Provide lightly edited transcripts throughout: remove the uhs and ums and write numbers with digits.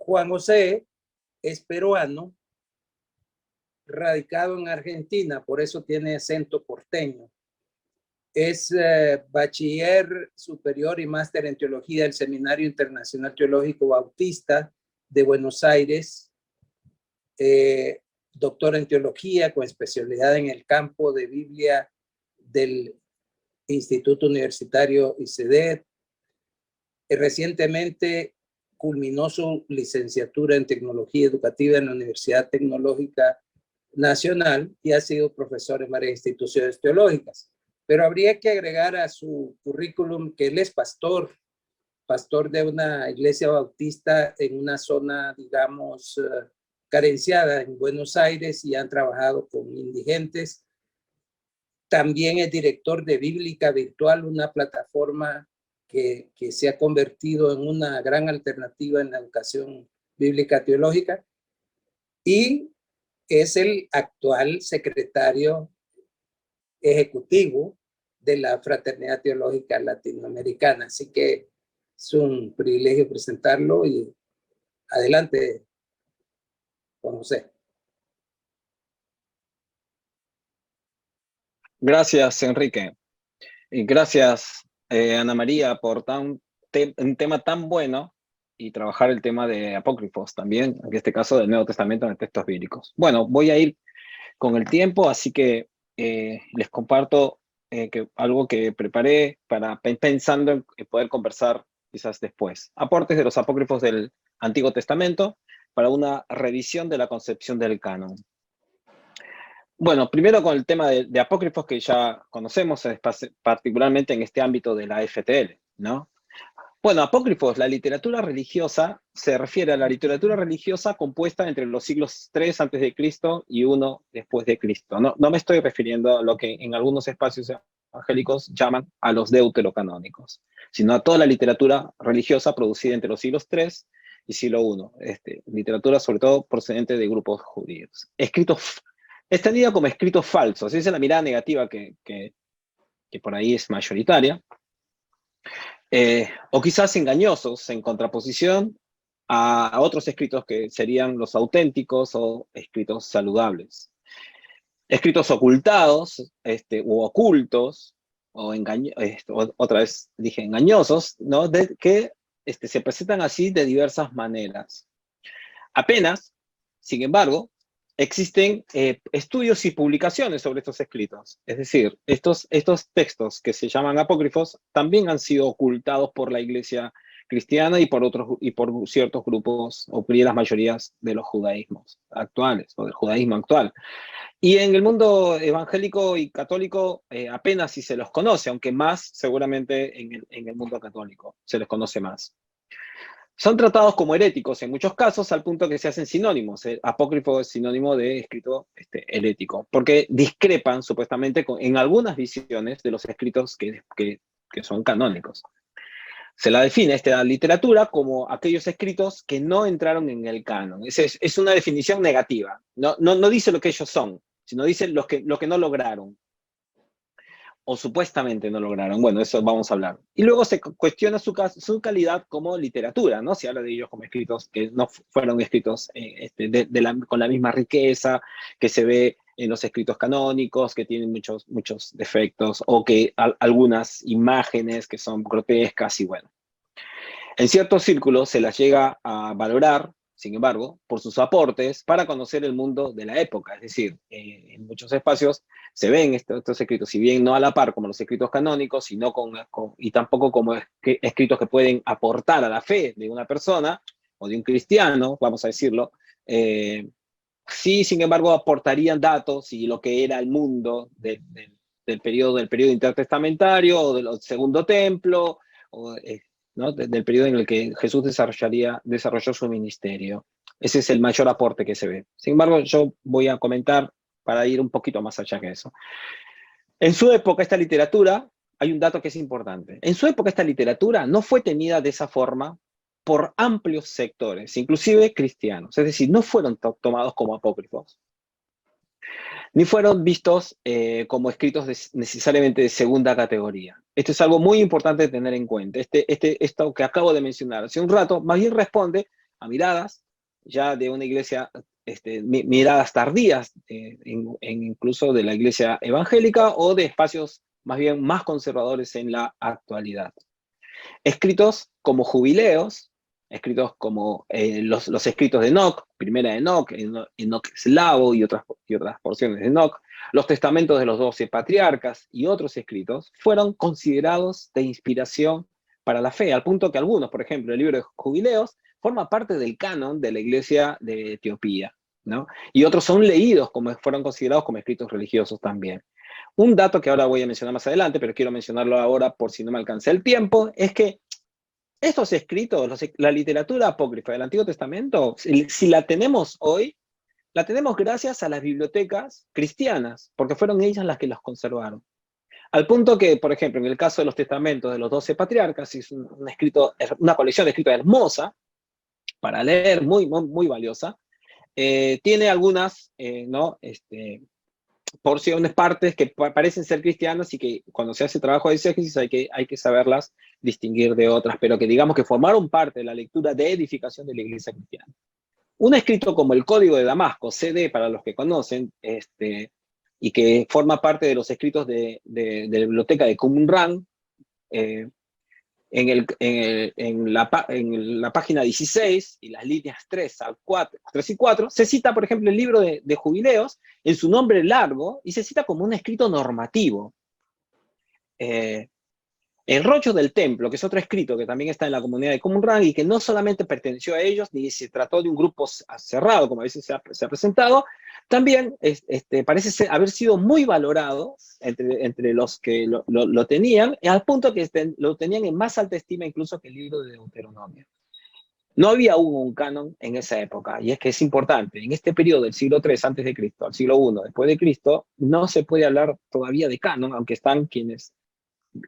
Juan José es peruano, radicado en Argentina, por eso tiene acento porteño. Es bachiller superior y máster en teología del Seminario Internacional Teológico Bautista de Buenos Aires, doctor en teología con especialidad en el campo de Biblia del Instituto Universitario ICEDET. Recientemente culminó su licenciatura en tecnología educativa en la Universidad Tecnológica Nacional y ha sido profesor en varias instituciones teológicas. Pero habría que agregar a su currículum que él es pastor de una iglesia bautista en una zona, digamos, carenciada en Buenos Aires, y han trabajado con indigentes. También es director de Bíblica Virtual, una plataforma que se ha convertido en una gran alternativa en la educación bíblica teológica, y es el actual secretario ejecutivo de la Fraternidad Teológica Latinoamericana. Así que es un privilegio presentarlo, y adelante, Juan José. Gracias, Enrique. Y gracias, Ana María, por un tema tan bueno, y trabajar el tema de apócrifos también, en este caso del Nuevo Testamento en textos bíblicos. Bueno, voy a ir con el tiempo, así que les comparto algo que preparé pensando en poder conversar quizás después. Aportes de los apócrifos del Antiguo Testamento para una revisión de la concepción del canon. Bueno, primero con el tema de apócrifos que ya conocemos, particularmente en este ámbito de la FTL, ¿no? Bueno, apócrifos, la literatura religiosa, se refiere a la literatura religiosa compuesta entre los siglos 3 a.C. y 1 después de Cristo. No me estoy refiriendo a lo que en algunos espacios evangélicos llaman a los deuterocanónicos, sino a toda la literatura religiosa producida entre los siglos 3 y siglo 1. Literatura sobre todo procedente de grupos judíos. Escritos, es tenida como escritos falsos, esa es la mirada negativa que por ahí es mayoritaria. O quizás engañosos, en contraposición a otros escritos que serían los auténticos o escritos saludables. Escritos ocultados, u ocultos, o otra vez dije engañosos, ¿no? Que se presentan así de diversas maneras. Apenas, sin embargo, existen estudios y publicaciones sobre estos escritos. Es decir, estos textos que se llaman apócrifos también han sido ocultados por la Iglesia cristiana y por ciertos grupos, o por las mayorías de los judaísmos actuales, o del judaísmo actual. Y en el mundo evangélico y católico apenas si se los conoce, aunque más seguramente en el mundo católico se les conoce más. Son tratados como heréticos en muchos casos, al punto que se hacen sinónimos. El apócrifo es sinónimo de escrito herético, porque discrepan supuestamente en algunas visiones de los escritos que son canónicos. Se la define esta literatura como aquellos escritos que no entraron en el canon. Es una definición negativa. No dice lo que ellos son, sino dice lo que no lograron. O supuestamente no lograron. Bueno, eso vamos a hablar. Y luego se cuestiona su calidad como literatura, ¿no? Se habla de ellos como escritos que no fueron escritos con la misma riqueza que se ve en los escritos canónicos, que tienen muchos defectos, o que algunas imágenes que son grotescas, y bueno. En ciertos círculos se las llega a valorar, sin embargo, por sus aportes para conocer el mundo de la época. Es decir, en muchos espacios se ven estos escritos, si bien no a la par como los escritos canónicos, sino y tampoco como escritos que pueden aportar a la fe de una persona o de un cristiano, vamos a decirlo. Sí, sin embargo, aportarían datos y lo que era el mundo del periodo intertestamentario, o del Segundo Templo, ¿no? Del periodo en el que Jesús desarrolló su ministerio. Ese es el mayor aporte que se ve. Sin embargo, yo voy a comentar para ir un poquito más allá que eso. En su época, esta literatura, hay un dato que es importante. En su época, esta literatura no fue tenida de esa forma por amplios sectores, inclusive cristianos. Es decir, no fueron tomados como apócrifos, ni fueron vistos como escritos necesariamente de segunda categoría. Esto es algo muy importante de tener en cuenta. Esto que acabo de mencionar hace un rato, más bien responde a miradas, ya de una iglesia, miradas tardías, incluso de la iglesia evangélica, o de espacios más bien más conservadores en la actualidad. Escritos como jubileos, escritos como los escritos de Enoc, primera de Enoc, Enoc eslavo y otras porciones de Enoc, los testamentos de los 12 patriarcas y otros escritos fueron considerados de inspiración para la fe, al punto que algunos, por ejemplo, el libro de Jubileos, forma parte del canon de la iglesia de Etiopía, ¿no? Y otros son leídos, fueron considerados como escritos religiosos también. Un dato que ahora voy a mencionar más adelante, pero quiero mencionarlo ahora por si no me alcanza el tiempo, es que estos escritos, la literatura apócrifa del Antiguo Testamento, si la tenemos hoy, la tenemos gracias a las bibliotecas cristianas, porque fueron ellas las que los conservaron. Al punto que, por ejemplo, en el caso de los testamentos de los 12 patriarcas, es una colección de escritos hermosa, para leer, muy, muy, muy valiosa. Tiene algunas, ¿no? Porciones, partes que parecen ser cristianas y que cuando se hace trabajo de exégesis hay que saberlas distinguir de otras, pero que digamos que formaron parte de la lectura de edificación de la iglesia cristiana. Un escrito como el Código de Damasco, CD para los que conocen, y que forma parte de los escritos de la biblioteca de Qumran, en la página 16 y las líneas 3 y 4, se cita, por ejemplo, el libro de Jubileos en su nombre largo y se cita como un escrito normativo. El rollo del templo, que es otro escrito que también está en la comunidad de Qumran y que no solamente perteneció a ellos, ni se trató de un grupo cerrado, como a veces se ha presentado, también parece haber sido muy valorado entre los que lo tenían, al punto que lo tenían en más alta estima incluso que el libro de Deuteronomio. No había un canon en esa época, y es que es importante, en este periodo del siglo III antes de Cristo al siglo I después de Cristo, no se puede hablar todavía de canon, aunque están quienes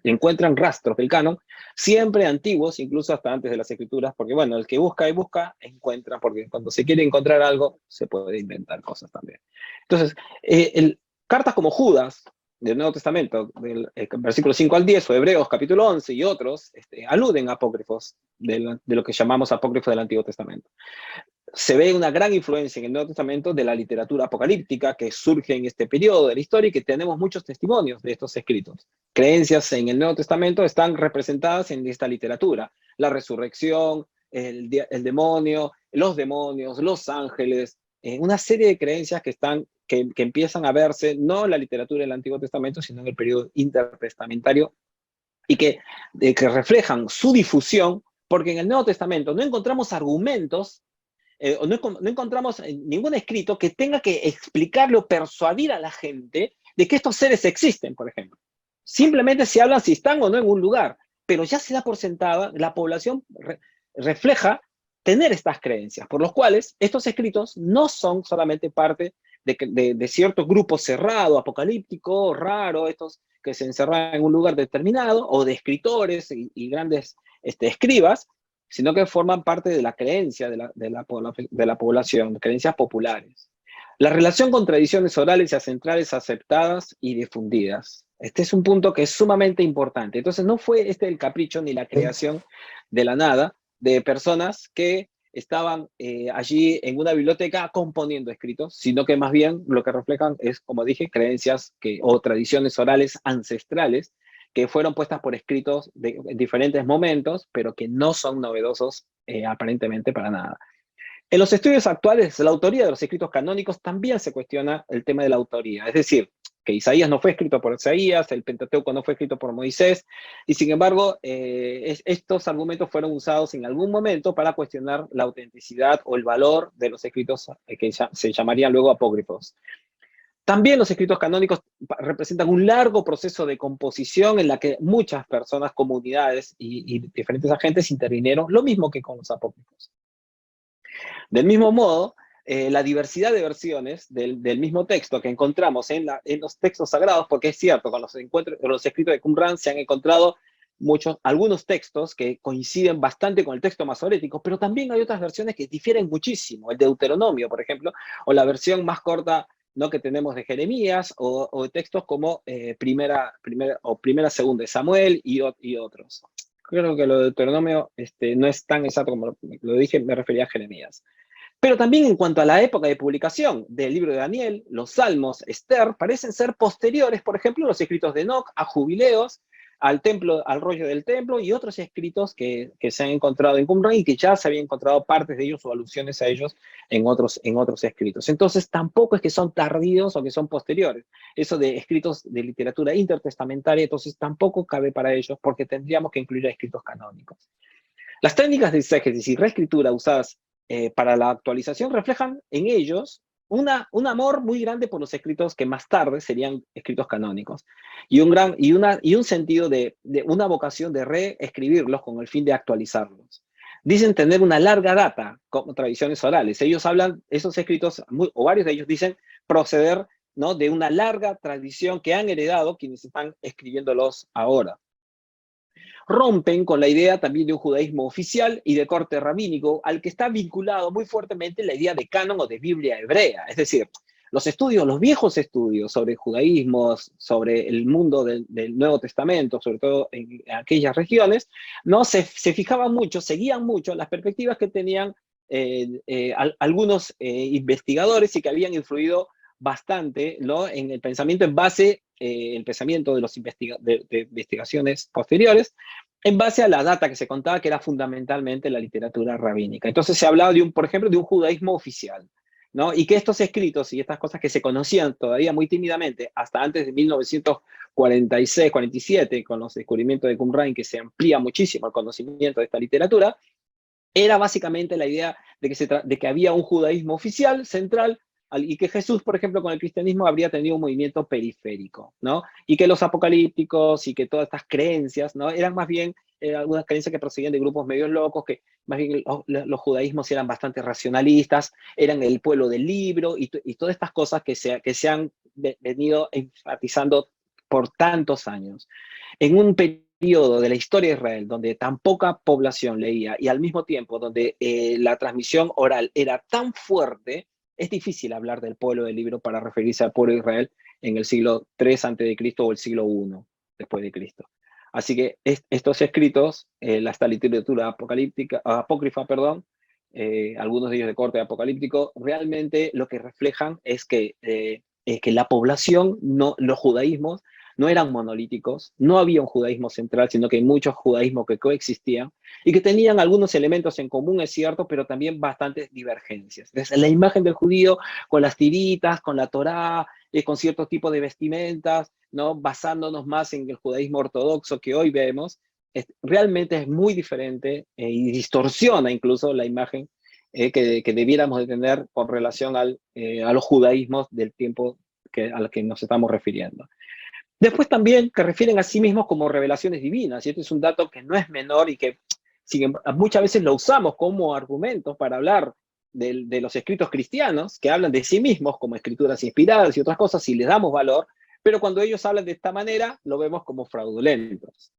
encuentran rastros del canon, siempre antiguos, incluso hasta antes de las escrituras, porque bueno, el que busca y busca, encuentra, porque cuando se quiere encontrar algo, se puede inventar cosas también. Entonces, cartas como Judas, del Nuevo Testamento, del versículo 5 al 10, o Hebreos capítulo 11 y otros, aluden a apócrifos de lo que llamamos apócrifos del Antiguo Testamento. Se ve una gran influencia en el Nuevo Testamento de la literatura apocalíptica que surge en este periodo de la historia y que tenemos muchos testimonios de estos escritos. Creencias en el Nuevo Testamento están representadas en esta literatura. La resurrección, el demonio, los demonios, los ángeles, una serie de creencias que empiezan a verse no en la literatura del Antiguo Testamento, sino en el periodo intertestamentario y que reflejan su difusión, porque en el Nuevo Testamento no encontramos argumentos no encontramos ningún escrito que tenga que explicarle o persuadir a la gente de que estos seres existen, por ejemplo. Simplemente se habla si están o no en un lugar, pero ya se da por sentada, la población refleja tener estas creencias, por los cuales estos escritos no son solamente parte de cierto grupo cerrado, apocalíptico, raro, estos que se encerran en un lugar determinado, o de escritores y grandes escribas, sino que forman parte de la creencia de la población, creencias populares. La relación con tradiciones orales y ancestrales aceptadas y difundidas. Este es un punto que es sumamente importante. Entonces no fue el capricho ni la creación de la nada de personas que estaban allí en una biblioteca componiendo escritos, sino que más bien lo que reflejan es, como dije, creencias o tradiciones orales ancestrales que fueron puestas por escritos en diferentes momentos, pero que no son novedosos aparentemente para nada. En los estudios actuales, la autoría de los escritos canónicos también se cuestiona el tema de la autoría, es decir, que Isaías no fue escrito por Isaías, el Pentateuco no fue escrito por Moisés, y sin embargo, estos argumentos fueron usados en algún momento para cuestionar la autenticidad o el valor de los escritos que se llamarían luego apócrifos. También los escritos canónicos representan un largo proceso de composición en la que muchas personas, comunidades y diferentes agentes intervinieron, lo mismo que con los apócrifos. Del mismo modo, la diversidad de versiones del mismo texto que encontramos en los textos sagrados, porque es cierto, con los escritos de Qumran se han encontrado algunos textos que coinciden bastante con el texto masorético, pero también hay otras versiones que difieren muchísimo, el Deuteronomio, por ejemplo, o la versión más corta, ¿no?, que tenemos de Jeremías, o textos como primera, segunda de Samuel y otros. creo que lo de Deuteronomio no es tan exacto como lo dije, me refería a Jeremías. Pero también en cuanto a la época de publicación del libro de Daniel, los Salmos, Esther, parecen ser posteriores, por ejemplo, los escritos de Enoc, a Jubileos, al templo, al rollo del templo, y otros escritos que se han encontrado en Qumran y que ya se habían encontrado partes de ellos o alusiones a ellos en otros escritos. Entonces, tampoco es que son tardíos o que son posteriores. Eso de escritos de literatura intertestamentaria, entonces tampoco cabe para ellos porque tendríamos que incluir a escritos canónicos. Las técnicas de exégesis y reescritura usadas para la actualización reflejan en ellos un amor muy grande por los escritos que más tarde serían escritos canónicos y un sentido de una vocación de reescribirlos con el fin de actualizarlos. Dicen tener una larga data como tradiciones orales. Ellos hablan, esos escritos, o varios de ellos dicen proceder, ¿no?, de una larga tradición que han heredado quienes están escribiéndolos ahora. Rompen con la idea también de un judaísmo oficial y de corte rabínico, al que está vinculado muy fuertemente la idea de canon o de Biblia hebrea. Es decir, los viejos estudios sobre judaísmo, sobre el mundo del Nuevo Testamento, sobre todo en aquellas regiones, ¿no? Se fijaban mucho, seguían mucho las perspectivas que tenían algunos investigadores y que habían influido bastante, ¿no?, en el pensamiento en base, el pensamiento de los de investigaciones posteriores, en base a la data que se contaba, que era fundamentalmente la literatura rabínica. Entonces se hablaba por ejemplo, de un judaísmo oficial, ¿no? Y que estos escritos y estas cosas que se conocían todavía muy tímidamente hasta antes de 1946, 47, con los descubrimientos de Qumran, que se amplía muchísimo el conocimiento de esta literatura, era básicamente la idea de que había un judaísmo oficial, central, y que Jesús, por ejemplo, con el cristianismo habría tenido un movimiento periférico, ¿no? Y que los apocalípticos y que todas estas creencias, ¿no?, eran más bien algunas creencias que procedían de grupos medios locos, que más bien los judaísmos eran bastante racionalistas, eran el pueblo del libro, y todas estas cosas que se han venido enfatizando por tantos años. En un periodo de la historia de Israel donde tan poca población leía y al mismo tiempo donde la transmisión oral era tan fuerte, es difícil hablar del pueblo del libro para referirse al pueblo de Israel en el siglo III a.C. o el siglo I después de Cristo. Así que estos escritos, esta literatura apócrifa, algunos de ellos de corte apocalíptico, realmente lo que reflejan es que la población, los judaísmos, no eran monolíticos, no había un judaísmo central, sino que hay muchos judaísmos que coexistían y que tenían algunos elementos en común, es cierto, pero también bastantes divergencias. Desde la imagen del judío con las tiritas, con la Torá, con cierto tipo de vestimentas, ¿no?, basándonos más en el judaísmo ortodoxo que hoy vemos, realmente es muy diferente y distorsiona incluso la imagen que debiéramos de tener con relación a los judaísmos del tiempo al que nos estamos refiriendo. Después también que refieren a sí mismos como revelaciones divinas, y este es un dato que no es menor y que muchas veces lo usamos como argumento para hablar de los escritos cristianos, que hablan de sí mismos como escrituras inspiradas y otras cosas, y les damos valor, pero cuando ellos hablan de esta manera, lo vemos como fraudulentos.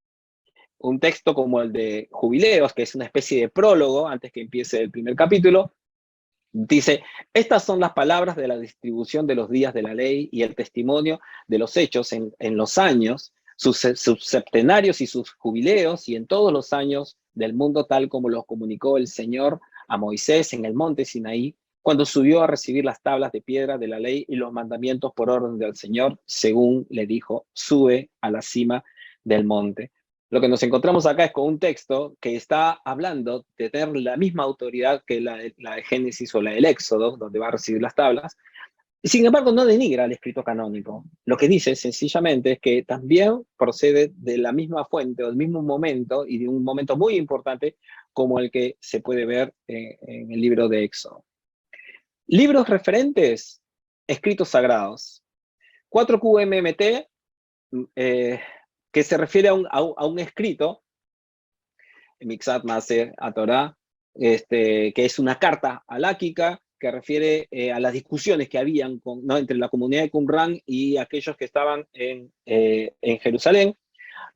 Un texto como el de Jubileos, que es una especie de prólogo antes que empiece el primer capítulo, dice: estas son las palabras de la distribución de los días de la ley y el testimonio de los hechos en los años, sus septenarios y sus jubileos, y en todos los años del mundo, tal como los comunicó el Señor a Moisés en el monte Sinaí, cuando subió a recibir las tablas de piedra de la ley y los mandamientos por orden del Señor, según le dijo: sube a la cima del monte. Lo que nos encontramos acá es con un texto que está hablando de tener la misma autoridad que la de Génesis o la del Éxodo, donde va a recibir las tablas, y sin embargo no denigra el escrito canónico. Lo que dice sencillamente es que también procede de la misma fuente o del mismo momento, y de un momento muy importante como el que se puede ver en el libro de Éxodo. Libros referentes, escritos sagrados. 4QMMT, que se refiere a un escrito, Mixat Maser Torah, que es una carta haláquica que refiere a las discusiones que habían entre la comunidad de Qumran y aquellos que estaban en Jerusalén.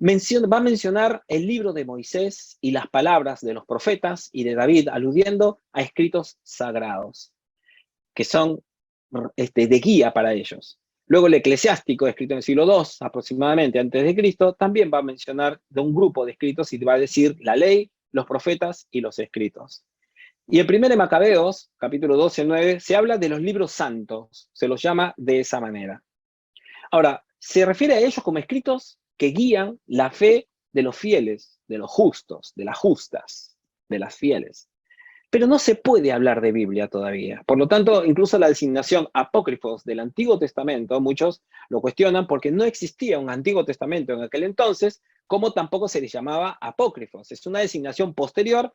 Va a mencionar el libro de Moisés y las palabras de los profetas y de David, aludiendo a escritos sagrados, que son de guía para ellos. Luego el Eclesiástico, escrito en el siglo II aproximadamente antes de Cristo, también va a mencionar de un grupo de escritos y va a decir la ley, los profetas y los escritos. Y el primero de Macabeos, capítulo 12, 9, se habla de los libros santos, se los llama de esa manera. Ahora, se refiere a ellos como escritos que guían la fe de los fieles, de los justos, de las justas, de las fieles. Pero no se puede hablar de Biblia todavía. Por lo tanto, incluso la designación apócrifos del Antiguo Testamento, muchos lo cuestionan porque no existía un Antiguo Testamento en aquel entonces, como tampoco se les llamaba apócrifos. Es una designación posterior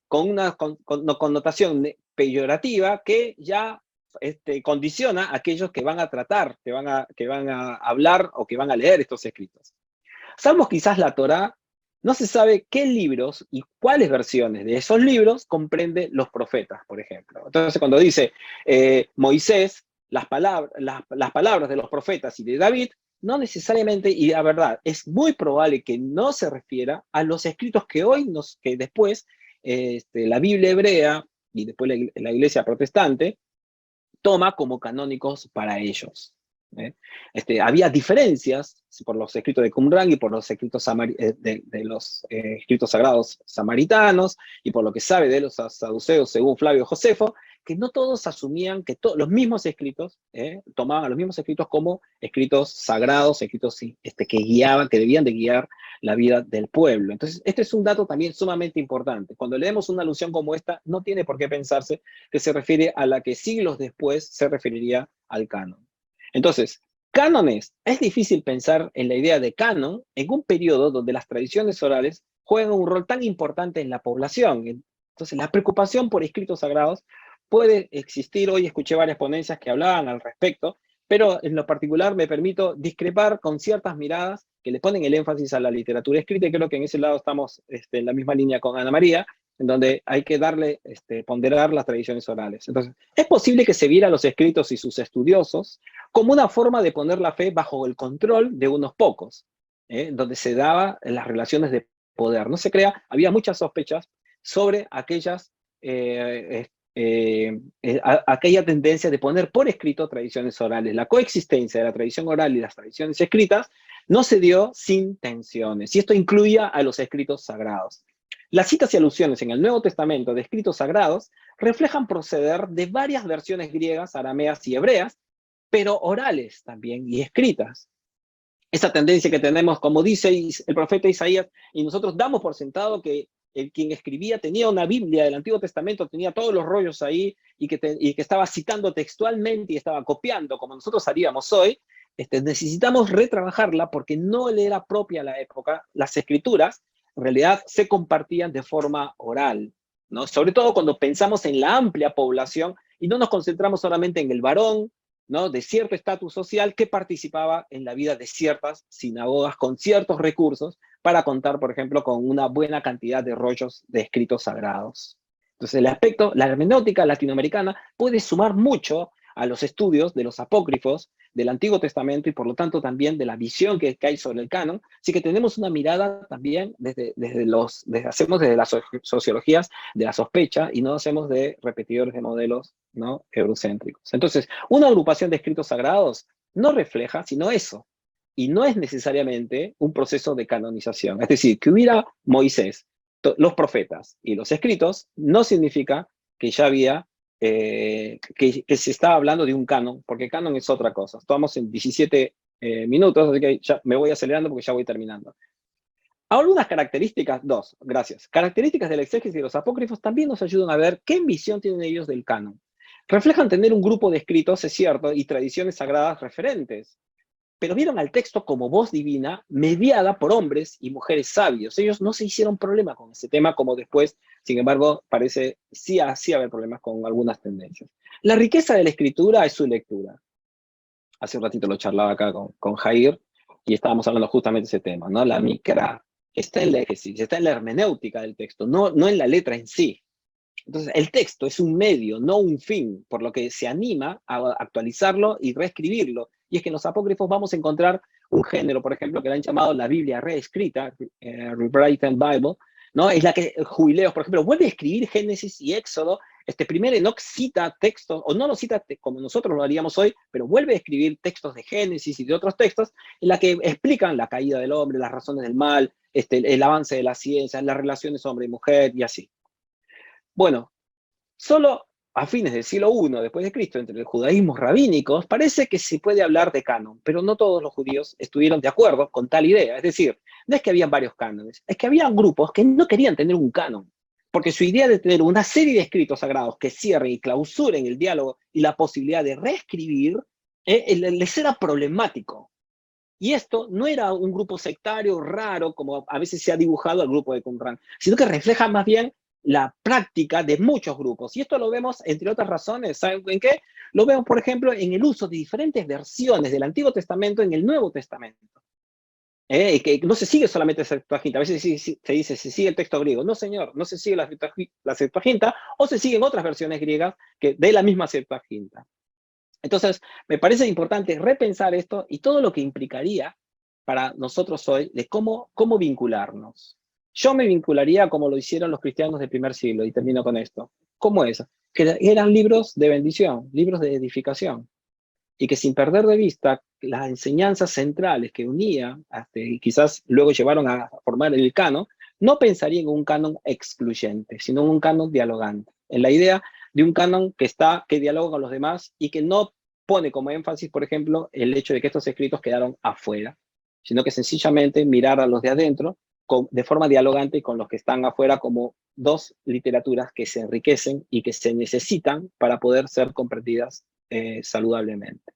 con una connotación peyorativa que ya condiciona a aquellos que van a tratar, que van a hablar o que van a leer estos escritos. Salvo quizás la Torá, no se sabe qué libros y cuáles versiones de esos libros comprende los profetas, por ejemplo. Entonces, cuando dice Moisés, las palabras de los profetas y de David, no necesariamente, y la verdad, es muy probable que no se refiera a los escritos que que después la Biblia hebrea y después la iglesia protestante toma como canónicos para ellos. Había diferencias por los escritos de Qumran y por los escritos escritos sagrados samaritanos y por lo que sabe de los saduceos según Flavio Josefo, que no todos asumían que los mismos escritos, tomaban a los mismos escritos como escritos sagrados, escritos que debían de guiar la vida del pueblo. Entonces, este es un dato también sumamente importante. Cuando leemos una alusión como esta, no tiene por qué pensarse que se refiere a la que siglos después se referiría al canon. Entonces, cánones, es difícil pensar en la idea de canon en un periodo donde las tradiciones orales juegan un rol tan importante en la población. Entonces, la preocupación por escritos sagrados puede existir. Hoy escuché varias ponencias que hablaban al respecto, pero en lo particular me permito discrepar con ciertas miradas que le ponen el énfasis a la literatura escrita, y creo que en ese lado estamos en la misma línea con Ana María, en donde hay que ponderar las tradiciones orales. Entonces, es posible que se viera los escritos y sus estudiosos como una forma de poner la fe bajo el control de unos pocos, donde se daban las relaciones de poder. No se crea, había muchas sospechas sobre aquella tendencia de poner por escrito tradiciones orales. La coexistencia de la tradición oral y las tradiciones escritas no se dio sin tensiones, y esto incluía a los escritos sagrados. Las citas y alusiones en el Nuevo Testamento de escritos sagrados reflejan proceder de varias versiones griegas, arameas y hebreas, pero orales también y escritas. Esa tendencia que tenemos, como dice el profeta Isaías, y nosotros damos por sentado que quien escribía tenía una Biblia del Antiguo Testamento, tenía todos los rollos ahí, y que estaba citando textualmente y estaba copiando, como nosotros haríamos hoy. Necesitamos retrabajarla porque no le era propia a la época. Las escrituras en realidad se compartían de forma oral, ¿no? Sobre todo cuando pensamos en la amplia población y no nos concentramos solamente en el varón, ¿no?, de cierto estatus social que participaba en la vida de ciertas sinagogas con ciertos recursos para contar, por ejemplo, con una buena cantidad de rollos de escritos sagrados. Entonces, el aspecto, la hermenéutica latinoamericana puede sumar mucho a los estudios de los apócrifos del Antiguo Testamento y por lo tanto también de la visión que hay sobre el canon. Así que tenemos una mirada también hacemos desde las sociologías de la sospecha y no hacemos de repetidores de modelos, ¿no?, eurocéntricos. Entonces, una agrupación de escritos sagrados no refleja sino eso, y no es necesariamente un proceso de canonización. Es decir, que hubiera Moisés, los profetas y los escritos no significa que ya había que se estaba hablando de un canon, porque canon es otra cosa. Estamos en 17 minutos, así que ya me voy acelerando porque ya voy terminando. Algunas características, características del exégesis y de los apócrifos también nos ayudan a ver qué visión tienen ellos del canon. Reflejan tener un grupo de escritos, es cierto, y tradiciones sagradas referentes, pero vieron al texto como voz divina mediada por hombres y mujeres sabios. Ellos no se hicieron problema con ese tema, como después, sin embargo, parece sí haber problemas con algunas tendencias. La riqueza de la escritura es su lectura. Hace un ratito lo charlaba acá con Jair, y estábamos hablando justamente de ese tema, ¿no? La micra está en la exégesis, está en la hermenéutica del texto, no en la letra en sí. Entonces, el texto es un medio, no un fin, por lo que se anima a actualizarlo y reescribirlo. Y es que en los apócrifos vamos a encontrar un género, por ejemplo, que le han llamado la Biblia reescrita, Rewritten Bible, ¿no? Es la que Jubileos, por ejemplo, vuelve a escribir Génesis y Éxodo Primero Enoc cita textos, o no lo cita como nosotros lo haríamos hoy, pero vuelve a escribir textos de Génesis y de otros textos en la que explican la caída del hombre, las razones del mal, el avance de la ciencia, las relaciones hombre y mujer y así. Bueno, solo a fines del siglo I después de Cristo, entre los judaísmos rabínicos, parece que se puede hablar de canon, pero no todos los judíos estuvieron de acuerdo con tal idea. Es decir, no es que habían varios cánones, es que había grupos que no querían tener un canon, porque su idea de tener una serie de escritos sagrados que cierren y clausuren el diálogo y la posibilidad de reescribir, les era problemático. Y esto no era un grupo sectario raro, como a veces se ha dibujado al grupo de Qumran, sino que refleja más bien la práctica de muchos grupos. Y esto lo vemos, entre otras razones, ¿saben en qué? Lo vemos, por ejemplo, en el uso de diferentes versiones del Antiguo Testamento en el Nuevo Testamento. Que no se sigue solamente la Septuaginta. A veces se dice, se sigue el texto griego. No, señor, no se sigue la Septuaginta, o se siguen otras versiones griegas de la misma Septuaginta. Entonces, me parece importante repensar esto y todo lo que implicaría para nosotros hoy de cómo vincularnos. Yo me vincularía como lo hicieron los cristianos del primer siglo, y termino con esto. ¿Cómo es? Que eran libros de bendición, libros de edificación, y que sin perder de vista las enseñanzas centrales que unía, y quizás luego llevaron a formar el canon, no pensaría en un canon excluyente, sino en un canon dialogante, en la idea de un canon que dialoga con los demás y que no pone como énfasis, por ejemplo, el hecho de que estos escritos quedaron afuera, sino que sencillamente mirar a los de adentro de forma dialogante con los que están afuera como dos literaturas que se enriquecen y que se necesitan para poder ser comprendidas saludablemente.